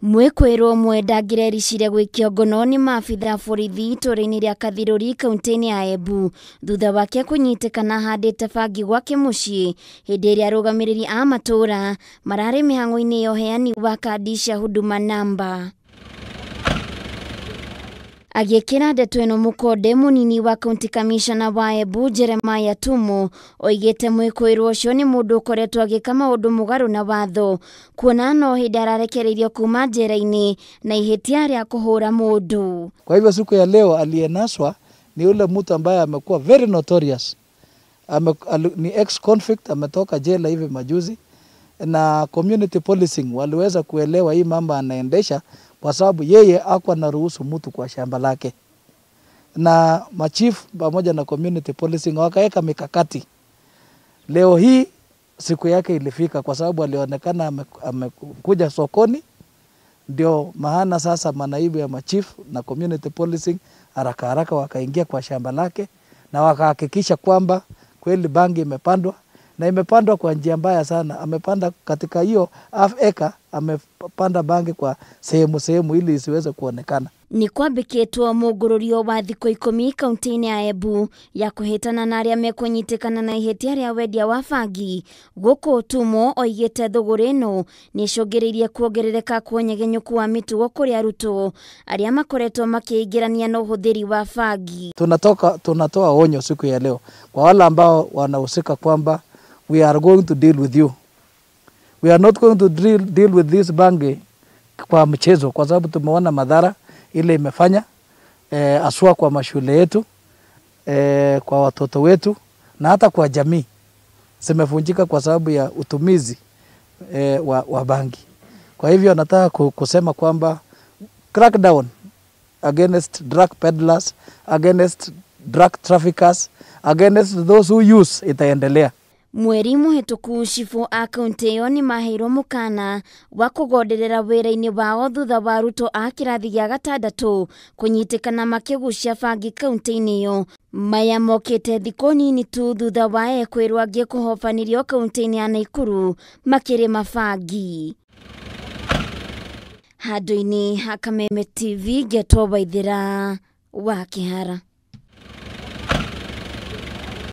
Mwekwerwo mwenda ngirericire gwikio ngono ni maabitha borithi itũra-inĩ rĩa Kathirũri kaunti-inĩ ya Embu thutha wake kũnyitikana handĩte bangi gwake mũciĩ hĩndĩ ĩrĩa arũgamĩrĩri a matũra mararĩ mĩhang'o-inĩ ya ũheani wa kandi cia Huduma Namba. Agĩkĩra ndeto ĩno mũkonde mũnini wa County Commissioner wa Embu Jeremiah Tumo oigĩte mwĩkũĩrwo ũcio nĩ mũndũ ũkoretwo agĩka maũndũ mũgarũ na watho, kuona no hĩndĩ ararekereirio kuma njera-inĩ na ihĩtia rĩa kũhũra mũndũ. Kwa hivyo siku ya leo aliyenaswa ni yule mtu ambaye amekuwa very notorious. Ni ex-convict, ametoka jela hivi majuzi, na community policing waliweza kuelewa hii mambo anaendesha kwa sababu yeye hakuwa anaruhusu mtu kwa shamba lake. Na machief pamoja na community policing wakaweka mikakati. Leo hii siku yake ilifika kwa sababu alionekana amekuja sokoni, ndio maana sasa manaibu ya machief na community policing haraka haraka wakaingia kwa shamba lake na wakahakikisha kwamba kweli bangi imepandwa, na imepandwa kwa njia mbaya sana. Amepanda katika hiyo half acre, amepanda bangi kwa sehemu ili isiweze kuonekana. Ni kwambĩkĩtwo mũngũrũrio wa thikũ 10 kaunti-inĩ ya Embu ya kũhĩtana na arĩa mekũnyitikana na ihĩtia rĩa wendia wa bangi. Gũkũ Tumo oigĩte thũgũrĩ ĩno nĩ icũngĩrĩirie kuongerereka kwa ũnyegenyũku wa mĩtugo kũrĩ arutwo arĩa makoretwo makĩingĩrania na ũhũthĩri wa bangi. Tunatoa onyo siku ya leo kwa wale ambao wanahusika kwamba we are going to deal with you. We are not going to deal with this bangi kwa mchezo, kwa sababu tumeona madhara ile imefanya aswa kwa mashule yetu, kwa watoto wetu na hata kwa jamii. Zimevunjika kwa sababu ya utumizi wa bangi. Kwa hivyo nataka kusema kwamba crackdown against drug peddlers, against drug traffickers, against those who use itaendelea. Mweri mũhĩtũku cibũ a kaunti ĩyo nĩ maheirwo mũkana wa kũgonderera wĩra-inĩ wao thutha wa arutwo a kĩrathi gĩa 6 kũnyitĩkana makĩgucia bangi kaunti-inĩ ĩyo. Maya mokĩte thikũ nini tu thutha wa ekwĩrwo angĩ kũhobanirio kaunti-inĩ ya Naikuru makĩrĩma bangi. Handũ-inĩ ha Kameme TV, Ngetwo Waithĩra wa Kĩhara.